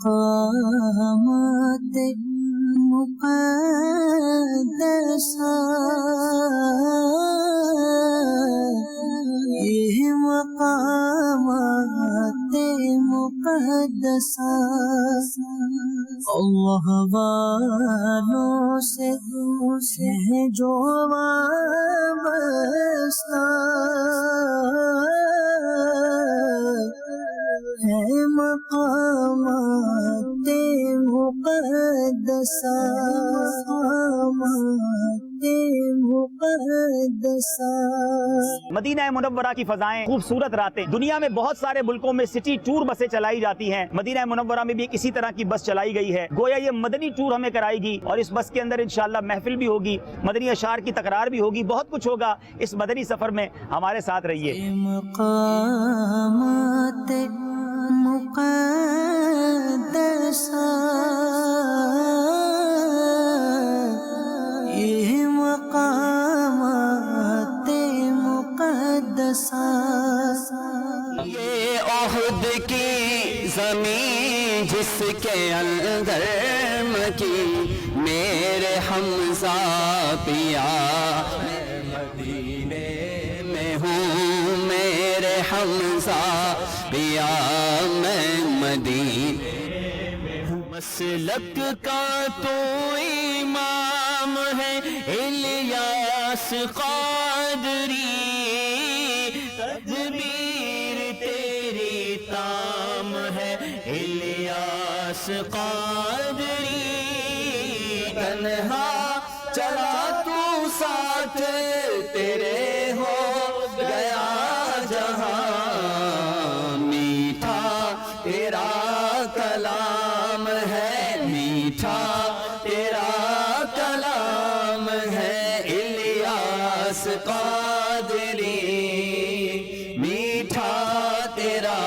مقامات مقدسہ یہ مقامات مقدسہ اللہ والوں سے ہے جو وابستہ ہے مقامات مقدسہ مدینہ منورہ کی فضائیں، خوبصورت راتیں۔ دنیا میں بہت سارے ملکوں میں سٹی ٹور بسیں چلائی جاتی ہیں، مدینہ منورہ میں بھی ایک اسی طرح کی بس چلائی گئی ہے۔ گویا یہ مدنی ٹور ہمیں کرائے گی اور اس بس کے اندر انشاءاللہ محفل بھی ہوگی، مدنی اشعار کی تکرار بھی ہوگی، بہت کچھ ہوگا۔ اس مدنی سفر میں ہمارے ساتھ رہیے۔ مقامات مقدسہ یہ مقامات مقدسہ یہ عہد کی زمین جس کے اندر مکی میرے حمزہ پیا میں مدینے میں ہوں، میرے حمزہ پیا میں مدینے میں ہوں۔ مسلک کا تو امام ہے الیاس قادری، تدبیر تیری تام ہے الیاس قادری، تنہا چلا تو ساتھ تیرے ہو گیا جہاں، میٹھا تیرا کلام ہے، میٹھا تیرا کلام ہے الیاس قادری، میٹھا تیرا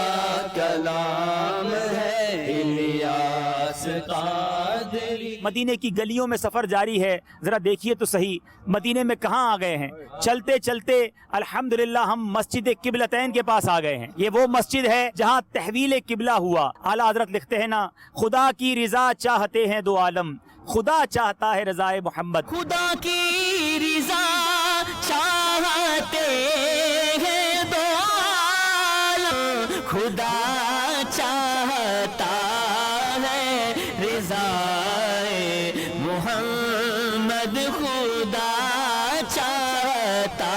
کلام ہے الیاس قادری۔ مدینے کی گلیوں میں سفر جاری ہے، ذرا دیکھیے تو صحیح مدینے میں کہاں آ گئے ہیں۔ چلتے چلتے الحمدللہ ہم مسجد قبلتین کے پاس آ گئے ہیں۔ یہ وہ مسجد ہے جہاں تحویل قبلہ ہوا۔ اعلیٰ حضرت لکھتے ہیں نا، خدا کی رضا چاہتے ہیں دو عالم، خدا چاہتا ہے رضائے محمد۔ خدا کی رضا چاہتے ہیں دو عالم، خدا چاہتا ہے رضائے محمد، خدا چاہتا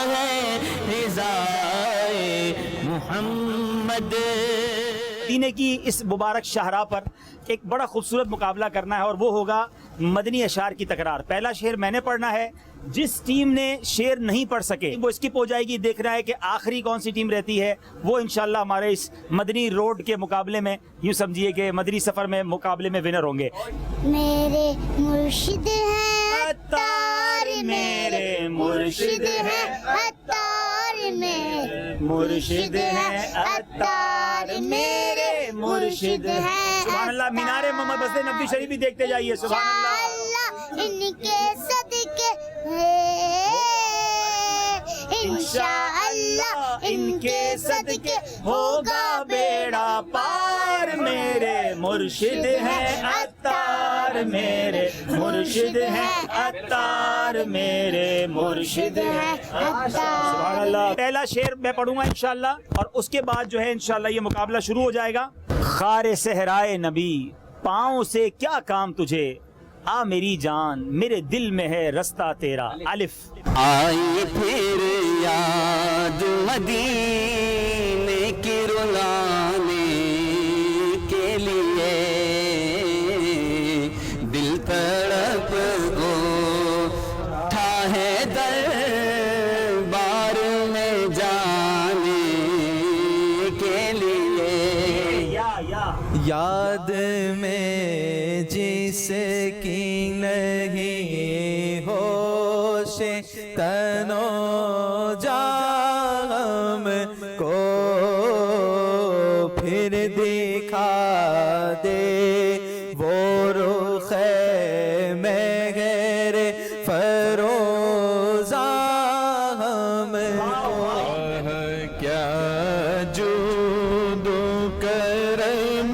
ہے رضائے محمد۔ مدینے کی اس مبارک شاہراہ پر ایک بڑا خوبصورت مقابلہ کرنا ہے اور وہ ہوگا مدنی اشعار کی تکرار۔ پہلا شعر میں نے پڑھنا ہے، جس ٹیم نے شعر نہیں پڑھ سکے وہ اسکپ ہو جائے گی۔ دیکھنا ہے کہ آخری کون سی ٹیم رہتی ہے، وہ انشاءاللہ ہمارے اس مدنی روڈ کے مقابلے میں یوں سمجھیے کہ مدنی سفر میں مقابلے میں ونر ہوں گے۔ میرے مرشد ہیں عطار، میرے مرشد ہیں عطار، میرے مرشد ہیں عطار، میرے مرشد ہیں۔ سبحان اللہ، مینار محمد بسط نبوی شریف بھی دیکھتے جائیے۔ سبحان اللہ، ان کے صدقے انشاءاللہ ان کے صدقے ہوگا بیڑا پار۔ میرے مرشد ہیں عطار، میرے مرشد ہیں عطار، میرے مرشد ہیں عطار۔ سبحان اللہ۔ پہلا شعر میں پڑھوں گا انشاءاللہ اور اس کے بعد جو ہے انشاءاللہ یہ مقابلہ شروع ہو جائے گا۔ خار صحرائے نبی پاؤں سے کیا کام تجھے، آ میری جان میرے دل میں ہے رستہ تیرا۔ الف۔ آئی پھر یاد مدینے کی رلانے کے لیے، دل تڑپ اٹھا ہے دربار میں جانے کے لیے، یاد میں جس کی نہیں ہوش تن و جان کو پھر دکھا دے وہ رخ مہر فروزاں کیا جود و کرم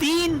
3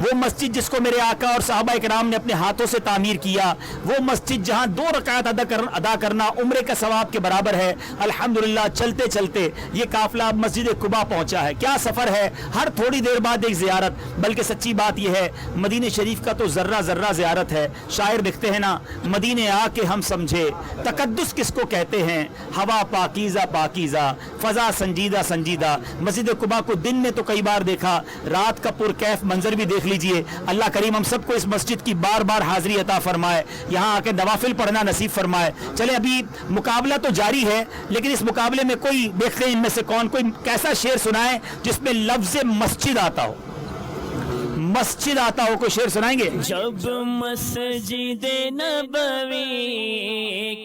وہ مسجد جس کو میرے آقا اور صحابہ کرام نے اپنے ہاتھوں سے تعمیر کیا، وہ مسجد جہاں 2 رکعت ادا کرنا عمرے کا ثواب کے برابر ہے، الحمدللہ چلتے چلتے یہ قافلہ مسجد قباء پہنچا ہے۔ کیا سفر ہے، ہر تھوڑی دیر بعد ایک زیارت، بلکہ سچی بات یہ ہے مدینہ شریف کا تو ذرہ ذرہ زیارت ہے۔ شاعر لکھتے ہیں نا، مدینے آ کے ہم سمجھے تقدس کس کو کہتے ہیں، ہوا پاکیزہ پاکیزہ، فضا سنجیدہ سنجیدہ۔ مسجد قباء کو دن میں تو کئی بار دیکھا، رات کا پرکیف منظر بھی دیکھ لیجئے۔ اللہ کریم ہم سب کو اس مسجد کی بار بار حاضری عطا فرمائے، یہاں آ کے نوافل پڑھنا نصیب فرمائے۔ چلے ابھی مقابلہ تو جاری ہے، لیکن اس مقابلے میں کوئی دیکھتے ہیں ان میں سے کون کوئی کیسا شعر سنائے جس میں لفظ مسجد آتا ہو، مسجد آتا ہو، کوئی شعر سنائیں گے؟ جب مسجد نبوی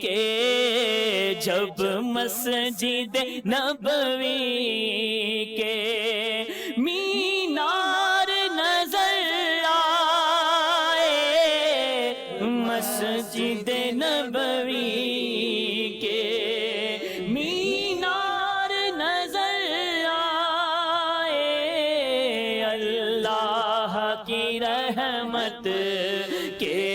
کے، جب مسجد نبوی کے مینار نظر آئے، مسجد نبوی کے مینار نظر آئے، اللہ کی رحمت کے،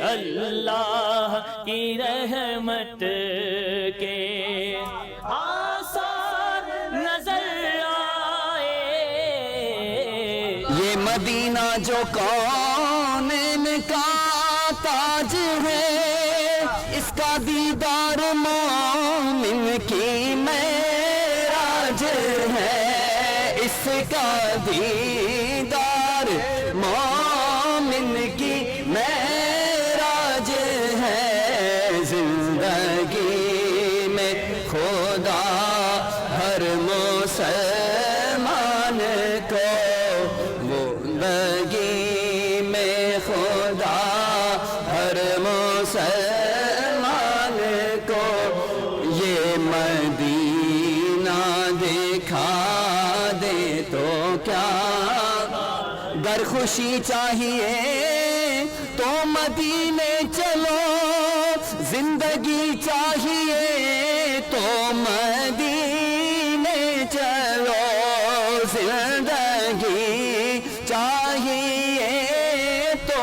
اللہ کی رحمت کے آثار نظر آئے۔ یہ مدینہ جو کونین کا تاج ہے، اس کا دیدار مومن کی معراج ہے، اس کا دیدار مومن کی معراج ہے۔ زندگی میں خدا ہر مسلمان کو، زندگی میں خدا ہر مسلمان کو یہ مدینہ دکھا دے تو کیا، گر خوشی چاہیے تو مدینے چلو، زندگی چاہیے تو مدینے چلو، زندگی چاہیے تو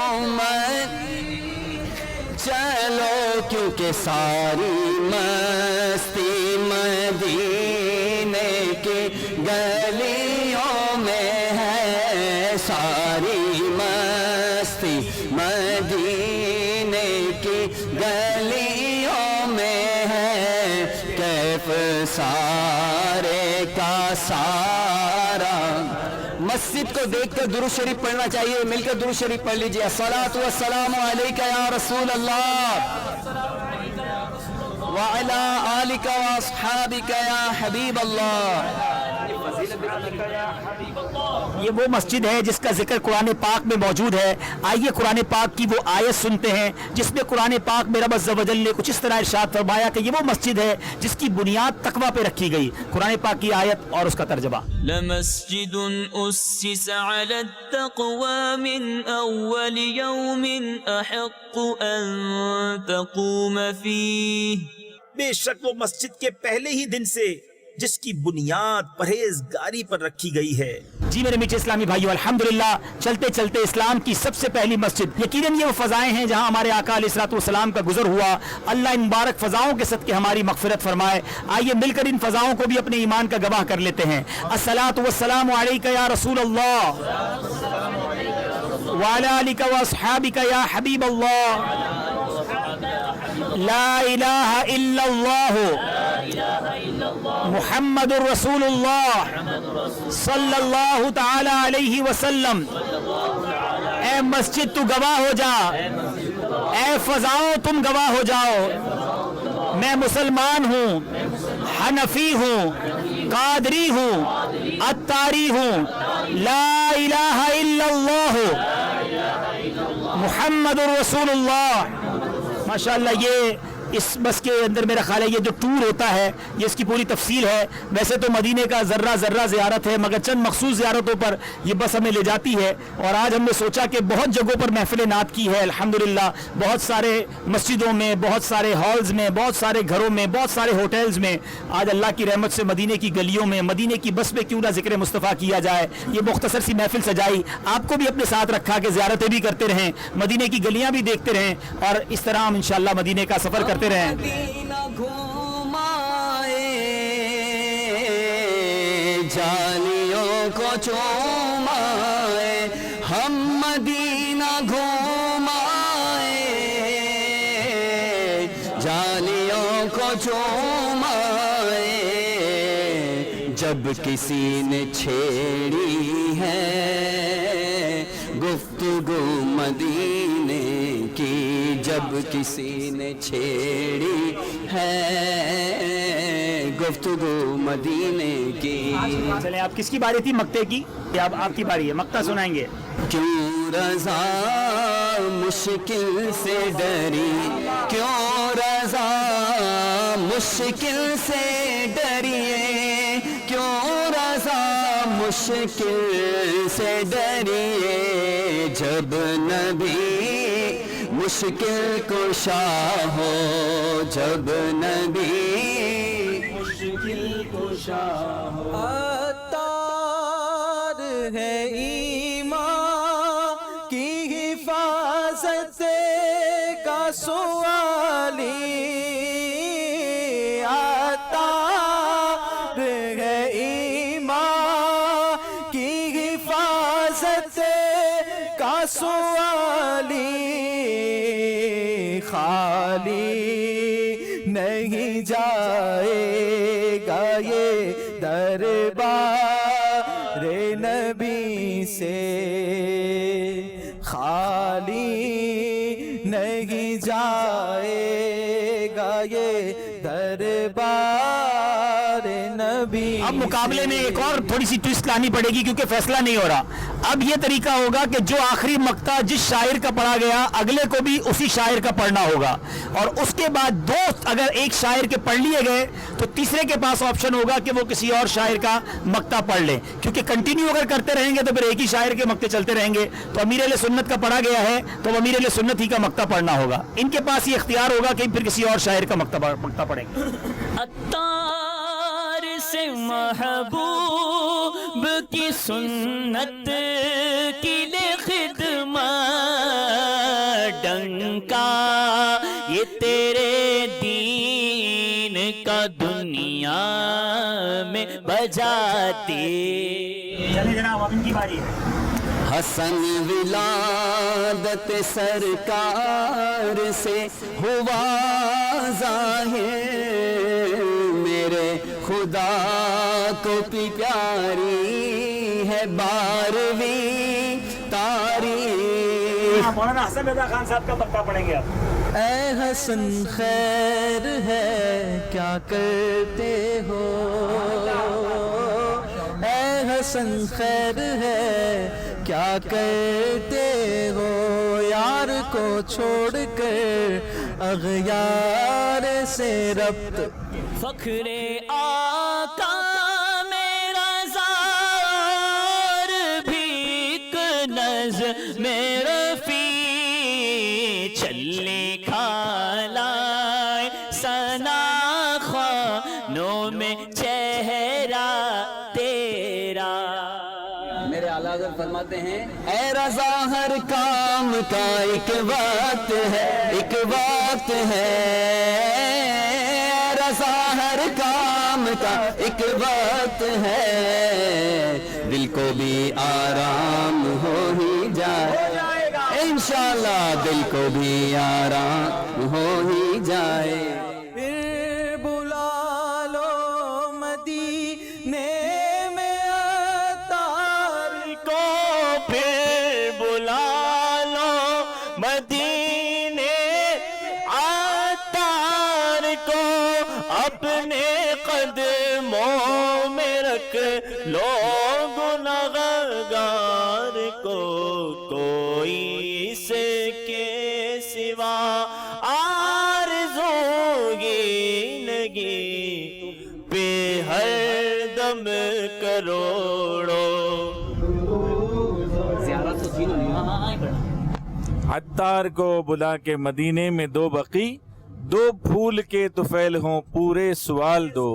چلو، کیونکہ ساری مستی مدینے کی گلیوں میں ہے، ساری مستی مدینے کی گلیوں میں ہے، کیف سارے کا سارا۔ مسجد کو دیکھ کر درود شریف پڑھنا چاہیے، مل کر درود شریف پڑھ لیجئے۔ الصلاۃ والسلام علیک یا رسول اللہ وعلی آلک واصحابک یا حبیب اللہ۔ یہ وہ مسجد ہے جس کا ذکر قرآن پاک میں موجود ہے۔ آئیے قرآن پاک کی وہ آیت سنتے ہیں جس میں قرآن پاک میں رب عز و جل نے کچھ اس طرح ارشاد فرمایا کہ یہ وہ مسجد ہے جس کی بنیاد تقوی پہ رکھی گئی۔ قرآن پاک کی آیت اور اس کا ترجمہ۔ لمسجد أسس على التقوى من أول يوم أحق أن تقوم فيه، بے شک وہ مسجد کے پہلے ہی دن سے جس کی بنیاد پرہیزگاری پر رکھی گئی ہے۔ جی میرے میٹھے اسلامی بھائیو، الحمدللہ چلتے چلتے اسلام کی سب سے پہلی مسجد، یقیناً یہ وہ فضائیں ہیں جہاں ہمارے آقا علیہ الصلوۃ والسلام کا گزر ہوا۔ اللہ ان مبارک فضاؤں کے صدقے ہماری مغفرت فرمائے۔ آئیے مل کر ان فضاؤں کو بھی اپنے ایمان کا گواہ کر لیتے ہیں۔ الصلاۃ والسلام علیک یا رسول اللہ وعلی آلک واصحابک یا حبیب اللہ، لا الہ الا اللہ محمد الرسول اللہ صلی اللہ تعالی علیہ وسلم۔ اے مسجد تو گواہ ہو جا، اے فضاؤں تم گواہ ہو جاؤ، میں مسلمان ہوں، حنفی ہوں، قادری ہوں، عطاری ہوں، لا الہ الا اللہ محمد الرسول اللہ۔ ماشاءاللہ یہ اس بس کے اندر میرا خیال ہے یہ جو ٹور ہوتا ہے یہ اس کی پوری تفصیل ہے. ویسے تو مدینے کا ذرہ ذرہ زیارت ہے مگر چند مخصوص زیارتوں پر یہ بس ہمیں لے جاتی ہے. اور آج ہم نے سوچا کہ بہت جگہوں پر محفل نعت کی ہے الحمدللہ, بہت سارے مسجدوں میں, بہت سارے ہالز میں, بہت سارے گھروں میں, بہت سارے ہوٹلز میں. آج اللہ کی رحمت سے مدینے کی گلیوں میں, مدینے کی بس میں کیوں نہ ذکر مصطفیٰ کیا جائے. یہ مختصر سی محفل سجائی, آپ کو بھی اپنے ساتھ رکھا کہ زیارتیں بھی کرتے رہیں, مدینے کی گلیاں بھی دیکھتے رہیں اور اس طرح ہم انشاءاللہ مدینے کا سفر کرتے رہیں. مدینہ گھومائے جالیوں کو چومائے, ہم مدینہ گھومائے جالیوں کو چومائے. جب کسی نے چھیڑی ہے گفتگو مدینے کی, جب کسی نے چھیڑی ہے گفتگو مدینے کی. چلیں آپ کس کی باری تھی؟ مکتے کی. اب آپ کی باری ہے, مکتا سنائیں گے. کیوں رضا مشکل سے ڈری, کیوں رضا مشکل سے ڈریے, کیوں رضا مشکل سے ڈریے. جب نبی مشکل کشا ہو, جب نبی مشکل کشا ہو. عطار ہے ایمان کی حفاظت کا سوالی, عطار ہے ایمان کی حفاظت کا سوالی. خالی نہیں جائے گا یہ دربار نبی سے, خالی نہیں جائے گا یہ دربار نبی. اب مقابلے میں ایک اور تھوڑی سی ٹویسٹ لانی پڑے گی کیونکہ فیصلہ نہیں ہو رہا. اب یہ طریقہ ہوگا کہ جو آخری مقطع جس شاعر کا پڑھا گیا اگلے کو بھی اسی شاعر کا پڑھنا ہوگا, اور اس کے بعد دو اگر ایک شاعر کے پڑھ لیے گئے تو تیسرے کے پاس آپشن ہوگا کہ وہ کسی اور شاعر کا مقطع پڑھ لیں, کیونکہ کنٹینیو اگر کرتے رہیں گے تو پھر ایک ہی شاعر کے مقطع چلتے رہیں گے. تو امیر اہل سنت کا پڑھا گیا ہے تو وہ امیر اہل سنت ہی کا مقطع پڑھنا ہوگا. ان کے پاس یہ اختیار ہوگا کہ پھر کسی اور شاعر کا مقطع پڑھیں گے. عطار سے محبوب کی سنت کی لے خدمت, ڈنکا یہ تیرے دین کا دنیا میں بجاتے. چلیں جناب اب ان کی باری ہے. حسن ولادت سرکار سے ہوا ظاہر, میرے خدا کو پیاری ہے 12ویں تاریخ. مولانا حسن رضا خان صاحب کا مقطع پڑھیں گے آپ. اے حسن خیر ہے کیا کرتے ہو, اے حسن خیر ہے کیا کرتے ہو, یار کو چھوڑ کر اغیار سے ربط. فخر آقا میرا زار بھی ایک نظر میرا فی چلی کھالائے سنا خوانوں میں چہرہ تیرا. میرے اعلیٰ حضرت فرماتے ہیں اے رضا ہر کام کا ایک وقت ہے, ایک وقت ہے, رضا ہر کام کا ایک وقت ہے, دل کو بھی آرام ہو ہی جائے انشاءاللہ, دل کو بھی آرام ہو ہی جائے. پھر بلا لو مدینے میں عطار کو, پھر بلا لو مدینے عطار کو, اپنے قدموں میں رکھ لو گنہگار کو. کوئی اس کے سوا آرزو کروڑوں. عطار کو بلا کے مدینے میں دو بقی، دو پھول کے طفیل ہوں پورے سوال دو.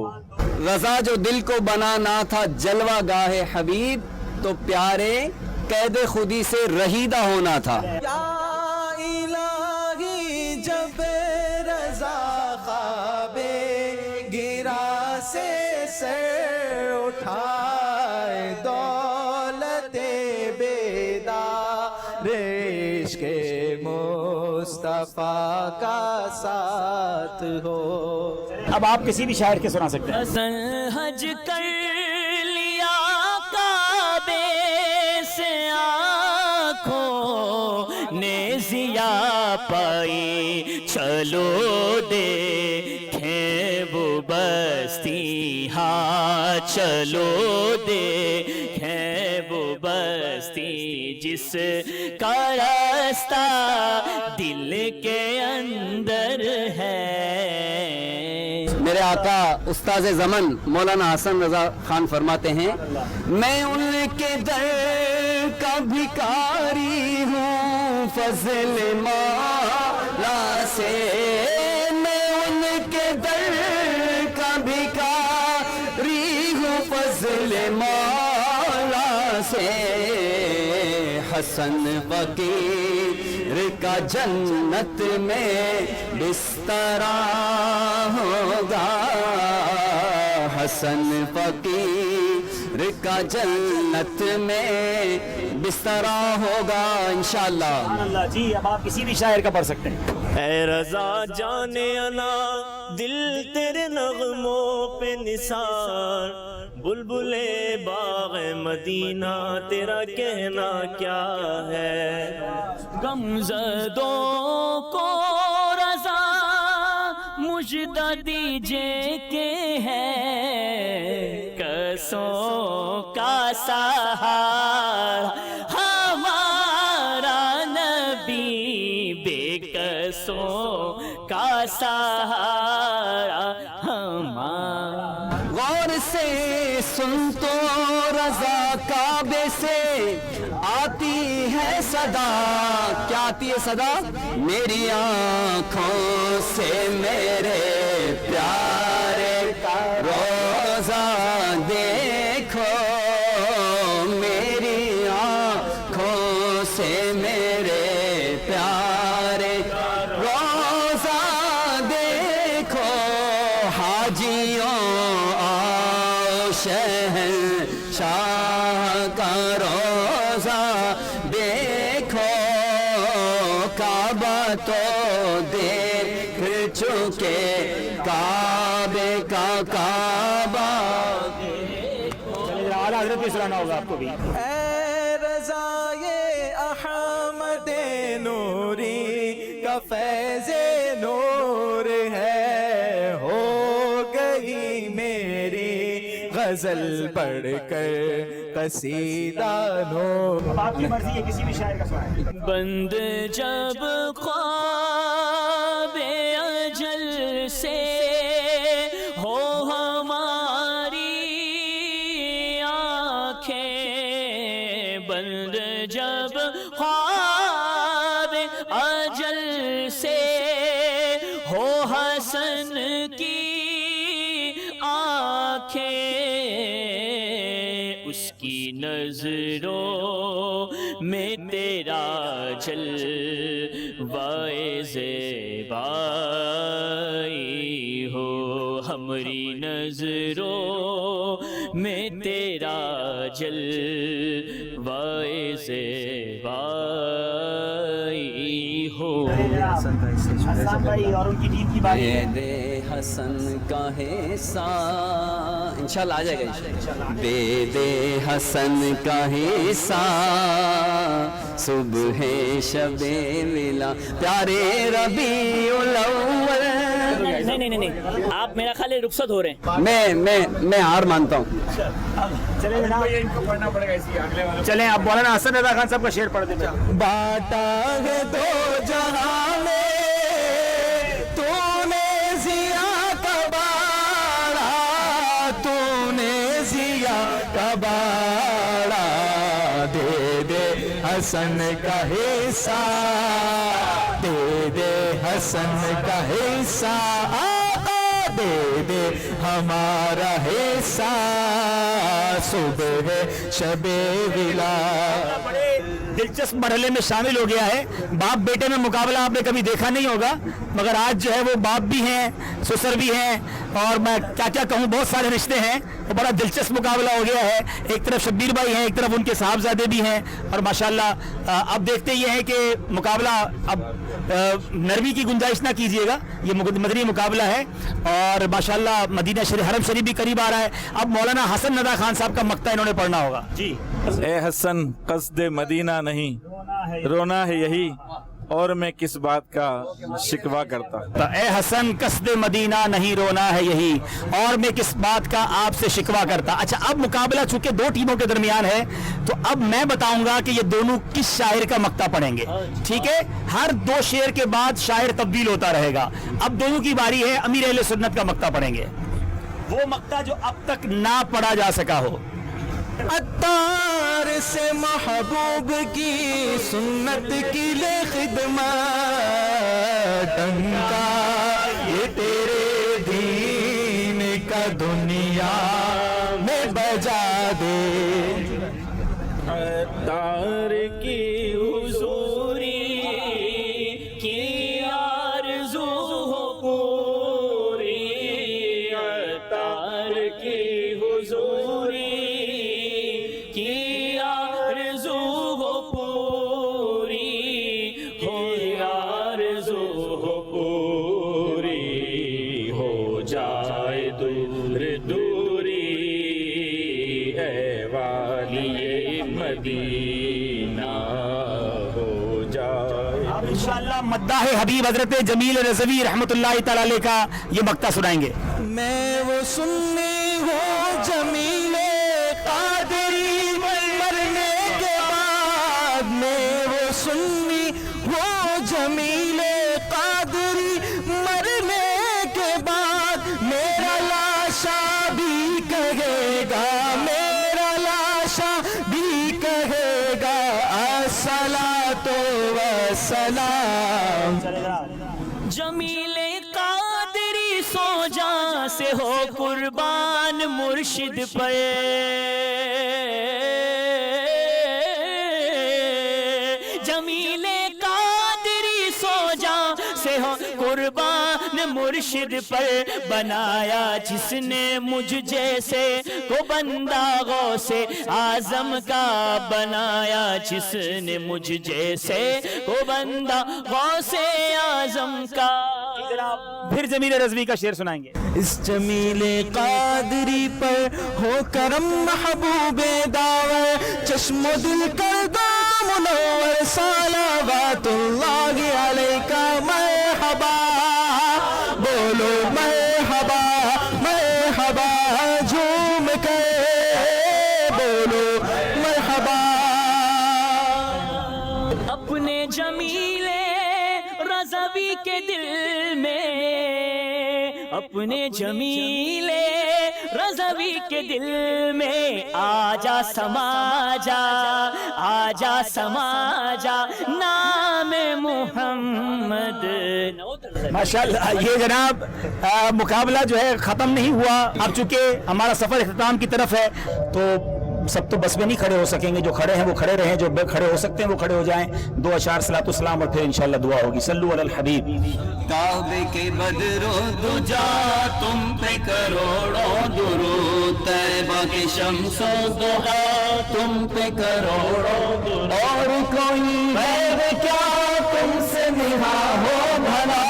رضا جو دل کو بنانا تھا جلوہ گاہ حبیب، تو پیارے قید خودی سے رہیدہ ہونا تھا. یا الہی جب رضا خواب گرا سے سر اٹھائے، دولت بیدار عشق مصطفیٰ کا ساتھ ہو. اب آپ کسی بھی شاعر کے سنا سکتے ہیں. حج کر لیا کعبے سے، آنکھوں نے ضیا پائی، چلو دیکھیں وہ بستی، ہاں چلو دیکھیں وہ بستی، جس کا راستہ دل کے اندر ہے. میرے آقا استاذ زمن مولانا حسن رضا خان فرماتے ہیں، میں ان کے در کا بھکاری ہوں فضل مولا سے، میں ان کے در کا بھکاری ہوں فضل مولا سے. حسن فقیر کا جنت میں بسترا ہوگا، حسن فقیر کا جنت میں بسترا ہوگا انشاءاللہ. اللہ جی اب آپ کسی بھی شاعر کا پڑھ سکتے ہیں. اے رضا جانے انا دل تیرے نغموں پہ نثار، بلبلے باغ مدینہ تیرا کہنا کیا ہے. غمزدوں کو رضا مجدہ دیجئے کہ ہے کسوں کا سہارا ہمارا نبی، بے کسوں کا سہارا ہمارا. غور سے سن تو رضا کعبے سے آتی ہے صدا. کیا آتی ہے صدا؟ میری آنکھوں سے میرے پیارے کا روزہ دیکھو، میری آنکھوں سے میرے پیارے روزہ دیکھو. حاجیوں شہنشاہ کا روزہ دیکھو، کعبہ تو دیکھ چکے، کعبے کا کعبہ. اعلیٰ حضرت بھی سنانا ہوگا آپ کو بھی. اے رضا یہ احمد نوری کا فیض نور ہے، ہو گئی میری غزل پڑھ کر قصیدہ نور. آپ کی مرضی ہے کسی بھی شاعر کا سنائیں. بند جب خواب اجل سے ہو ہماری آنکھیں، بند جب خواب اجل سے ہو حسن کی آنکھیں، اس کی نظروں میں تیرا جلوہ زیبائی ہو، ہمری نظروں میں تیرا جلوہ زیبائی ہو. حسن بھائی اور ان کی دید کی باری ہے. دے حسن کا حصہ انشاءاللہ آ جائے گا انشاءاللہ. دے دے حسن کا حصہ صبح شب ولا، پیارے ربیع الاول. نہیں آپ میرا خیال ہے رخصت ہو رہے ہیں. میں ہار مانتا ہوں. چلیں جناب ان کو پڑھنا پڑے گا اسی اگلے والے. چلیں آپ مولانا حسن رضا خان صاحب کا شعر پڑھ دیں. باٹا ہے دو جہاں میں تو نے ضیا کا بارہ، تو نے ضیا کا حسن کا حصہ دے دے حسن کا حصہ آقا دے دے ہمارا حصہ صبح شب ولادت. بڑے دلچسپ مرحلے میں شامل ہو گیا ہے. باپ بیٹے میں مقابلہ آپ نے کبھی دیکھا نہیں ہوگا مگر آج جو ہے وہ باپ بھی ہیں سسر بھی ہیں اور میں کیا کہوں بہت سارے رشتے ہیں. وہ بڑا دلچسپ مقابلہ ہو گیا ہے. ایک طرف شبیر بھائی ہیں ایک طرف ان کے صاحبزادے بھی ہیں اور ماشاءاللہ اب دیکھتے یہ ہیں کہ مقابلہ اب نرمی کی گنجائش نہ کیجیے گا. یہ مدنی مقابلہ ہے اور ماشاءاللہ مدینہ شریف حرم شریف بھی قریب آ رہا ہے. اب مولانا حسن ندیٰ خان صاحب کا مقطع انہوں نے پڑھنا ہوگا. جی اے حسن قصد مدینہ نہیں رونا ہے یہی اور میں کس بات کا شکوہ کرتا. اے حسن قصد مدینہ نہیں رونا ہے یہی اور میں کس بات کا آپ سے شکوہ کرتا. اچھا اب مقابلہ چونکہ دو ٹیموں کے درمیان ہے تو اب میں بتاؤں گا کہ یہ دونوں کس شاعر کا مقطع پڑھیں گے. ٹھیک ہے ہر دو شعر کے بعد شاعر تبدیل ہوتا رہے گا. اب دونوں کی باری ہے. امیر اہل سنت کا مقطع پڑھیں گے وہ مقطع جو اب تک نہ پڑھا جا سکا ہو. عطار سے محبوب کی سنت کی لے خدمت ڈنکا یہ تیرے دین کا دنیا میں بجا دے. عطار کی حضوری کی آرزو ہو پوری عطار کی حضوری کی آرزو ہو پوری ہو آرزو ہو پوری ہو جائے دور دوری اے والی مدینہ ہو جائے. اب انشاءاللہ مداح حبیب حضرت جمیل رضوی رحمۃ اللہ تعالی علیہ کا یہ مقطع سنائیں گے. میں وہ سنی ہوں جمیل قادری مرنے کے بعد میں وہ سنی ہوں جمیل قادری مرنے کے بعد میرا لاشا بھی کہے گا میرا لاشا بھی کہے گا الصلاۃ والسلام. جمیل قادری سو جاں سے ہو قربان مرشد پر جمیل قادری سو جاں سے ہو قربان مرشد پر بنایا جس نے مجھ جیسے کو بندہ غوث اعظم کا بنایا جس نے مجھ جیسے کو بندہ غوث اعظم کا. پھر جمیل رضوی کا شعر سنائیں گے. اس جمیل قادری پر ہو کرم محبوب داور چشم و دل کر دو منور صلوات اللہ علیکہ مرحبا بولو مرحبا مرحبا جھوم کر بولو مرحبا. اپنے جمیل رضوی کے دل میں اپنے جمیل رضوی کے دل میں آجا سما جا نام محمد. ماشاءاللہ یہ جناب مقابلہ جو ہے ختم نہیں ہوا. اب چونکہ ہمارا سفر اختتام کی طرف ہے تو سب تو بس میں نہیں کھڑے ہو سکیں گے. جو کھڑے ہیں وہ کھڑے رہیں جو کھڑے ہو سکتے ہیں وہ کھڑے ہو جائیں. 2 اشعار صلاۃ والسلام اور پھر انشاءاللہ دعا ہوگی. صلو علی الحبیب. کعبے کے بدر و دجا تم پہ کروڑوں درود طیبہ کے شمس و ضحیٰ تم پہ کروڑوں درود اور کوئی غیب کیا تم سے نہا ہو بھلا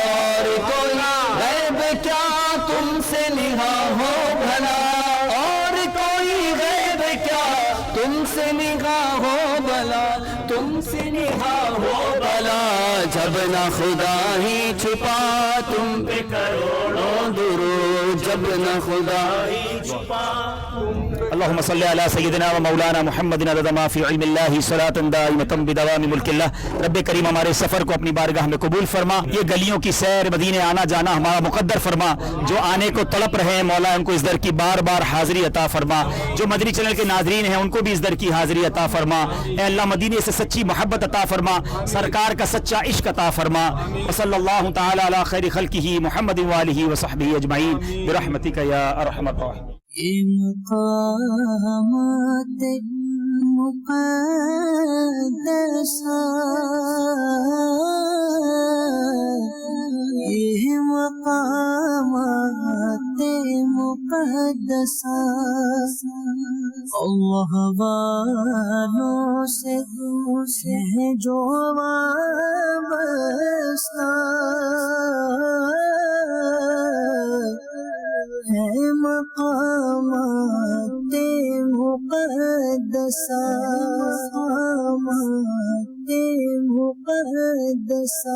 اور کوئی غیب کیا تم سے نہا ہو بھلا اور کوئی غیب کیا تم سے نگاہ ہو بھلا تم سے نگاہ ہو بھلا جب نہ خدا ہی چھپا تم پہ کروڑوں درود جب نہ خدا ہی چھپا تم پہ اللهم صل علی سیدنا و مولانا محمد عدد ما فی علم اللہ صلاۃ دائمۃ بدوام ملک اللہ. رب کریم ہمارے سفر کو اپنی بارگاہ میں قبول فرما. یہ گلیوں کی سیر مدینے آنا جانا ہمارا مقدر فرما. جو آنے کو تڑپ رہے ہیں مولا ان کو اس در کی بار بار حاضری عطا فرما. جو مدنی چینل کے ناظرین ہیں ان کو بھی اس در کی حاضری عطا فرما. اے اللہ مدینے سے سچی محبت عطا فرما, سرکار کا سچا عشق عطا فرما. وصلی اللہ تعالی علی خیر خلقہ محمد وآلہ وصحبہ اجمعین برحمتک یا ارحم الراحمین. یہ مقامات مقدسہ, یہ مقامات مقدسہ اللہ والوں سے جو وابستہ ہے مقامات مقدسہ, مقامات مقدسہ.